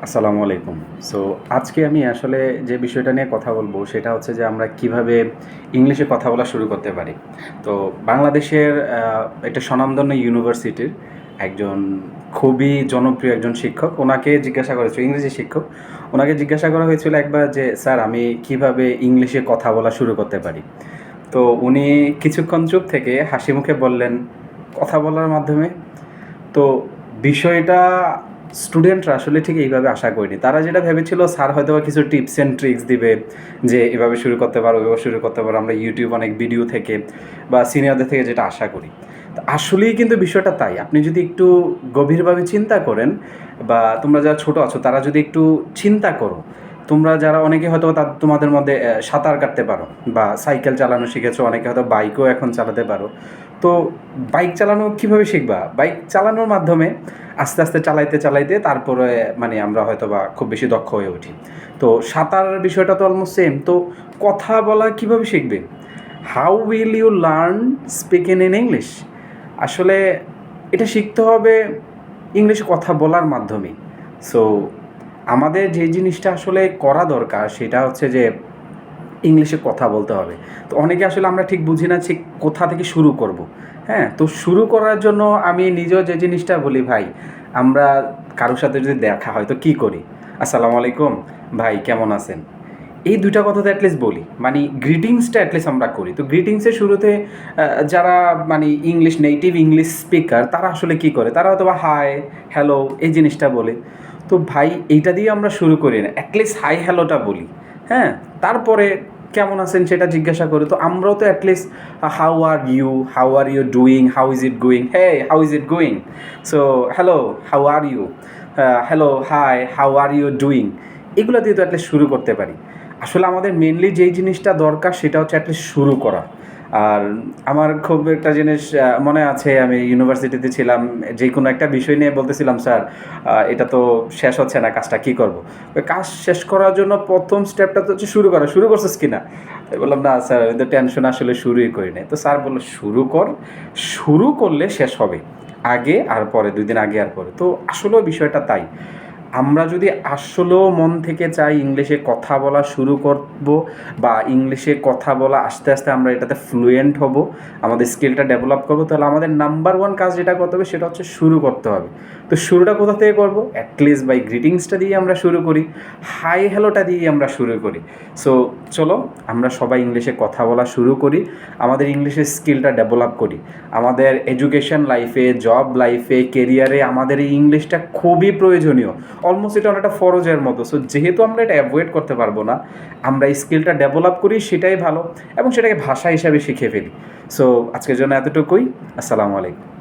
আসসালামু আলাইকুম। সো আজকে আমি আসলে যে বিষয়টা নিয়ে কথা বলবো সেটা হচ্ছে যে আমরা কিভাবে ইংলিশে কথা বলা শুরু করতে পারি। তো বাংলাদেশের একটা স্বনামধন্য ইউনিভার্সিটির একজন খুবই জনপ্রিয় একজন শিক্ষক, ওনাকে জিজ্ঞাসা করেছিল, ইংরেজি শিক্ষক। ওনাকে জিজ্ঞাসা করা হয়েছিল একবার যে, "স্যার আমি কিভাবে ইংলিশে কথা বলা শুরু করতে পারি?" তো উনি কিছুক্ষণ চুপ থেকে হাসিমুখে বললেন, "কথা বলার মাধ্যমে?" তো বিষয়টা স্টুডেন্টরা আসলে ঠিক এইভাবে আশা করেনি। তারা যেটা ভেবেছিল স্যার হয়তোবা কিছু টিপস অ্যান্ড ট্রিক্স দিবে যে এভাবে শুরু করতে পারো, ওইভাবে শুরু করতে পারো। আমরা YouTube অনেক ভিডিও থেকে বা সিনিয়রদের থেকে যেটা আশা করি। তো আসলেই কিন্তু বিষয়টা তাই। আপনি যদি একটু গভীরভাবে চিন্তা করেন বা তোমরা যারা ছোট আছো তারা যদি একটু চিন্তা করো, তোমরা যারা অনেকে হয়তো তোমাদের মধ্যে সাঁতার কাটতে পারো বা সাইকেল চালানো শিখেছো, অনেকে হয়তো বাইকও এখন চালাতে পারো। তো বাইক চালানো কীভাবে শিখবা? বাইক চালানোর মাধ্যমে আস্তে, আস্তে চালাইতে, চালাইতে তারপরে মানে আমরা হয়তোবা খুব বেশি দক্ষ হয়ে উঠি। তো সাঁতারের বিষয়টা তো অলমোস্ট সেম। তো কথা বলা কীভাবে শিখবে? How will you learn speaking in English? আসলে এটা শিখতে হবে ইংলিশে কথা বলার মাধ্যমেই। সো আমাদের যে জিনিসটা আসলে করা দরকার সেটা হচ্ছে যে ইংলিশে কথা বলতে হবে। তো অনেকে আসলে আমরা ঠিক বুঝি না ঠিক কোথা থেকে শুরু করব। হ্যাঁ? তো শুরু করার জন্য আমি নিজেও যে জিনিসটা বলি ভাই, আমরা কারো সাথে যদি দেখা হয় তো কি করি? আসসালামু আলাইকুম, ভাই কেমন আছেন? এই ২ টা কথা তো এটলিস্ট বলি। মানে গ্রিটিংসটা এটলিস্ট আমরা করি। তো গ্রিটিংসের শুরুতে যারা মানে ইংলিশ নেটিভ ইংলিশ স্পিকার তারা আসলে কি করে? তারা হয়তোবা হাই, হ্যালো এই জিনিসটা বলে। তো ভাই এইটা দিয়ে আমরা শুরু করি না। এটলিস্ট হাই, হ্যালোটা বলি। হ্যাঁ? তারপরে কেমন আছেন সেটা জিজ্ঞাসা করি। তো আমরাও তো at least how are you? How are you doing? How is it going? Hey, how is it going? So hello, how are you? Hello, hi, how are you doing? এগুলা দিয়ে তো এটলিস্ট শুরু করতে পারি। আসলে আমাদের মেইনলি যেই জিনিসটা দরকার সেটা হচ্ছে এটলিস্ট শুরু করা। আর আমার খুব একটা জিনিস মনে আছে, আমি ইউনিভার্সিটিতে ছিলাম। যেকোনো একটা বিষয় নিয়ে বলতেছিলাম, "স্যার এটা তো শেষ হচ্ছে না, কাজটা কী করব?" ওই কাজ শেষ করার জন্য ১ম স্টেপটা তো হচ্ছে শুরু করা। "শুরু করছিস কিনা?" আমি বললাম, "না স্যার, আমি তো টেনশন আসলে শুরুই করি নাই।" তো স্যার বলল, "শুরু কর। শুরু করলে শেষ হবে। আগে আর পরে, ২ দিন আগে আর পরে।" তো আসলেও বিষয়টা তাই। আমরা যদি আসলেও মন থেকে চাই ইংলিশে কথা বলা শুরু করব বা ইংলিশে কথা বলা আস্তে, আস্তে আমরা এটাতে ফ্লুয়েন্ট হব, আমাদের স্কিলটা ডেভেলপ করব, তাহলে আমাদের নাম্বার 1 কাজ যেটা করতে হবে সেটা হচ্ছে শুরু করতে হবে। তো শুরুটা কোথা থেকে করব? এটলিস্ট বাই গ্রিটিংসটা দিয়ে আমরা শুরু করি। হাই হ্যালোটা দিয়েই আমরা শুরু করি। সো চলো আমরা সবাই ইংলিশে কথা বলা শুরু করি। আমাদের ইংলিশের স্কিলটা ডেভেলপ করি। আমাদের এডুকেশন লাইফে, জব লাইফে, কেরিয়ারে আমাদের এই ইংলিশটা খুবই প্রয়োজনীয়। অলমোস্ট এটা অনেকটা ফরজের মতো। সো যেহেতু আমরা এটা অ্যাভয়েড করতে পারবো না, আমরা এই স্কিলটা ডেভেলপ করি সেটাই ভালো এবং সেটাকে ভাষা হিসাবে শিখে ফেলি। সো আজকের জন্য এতটুকুই। আসসালামু আলাইকুম।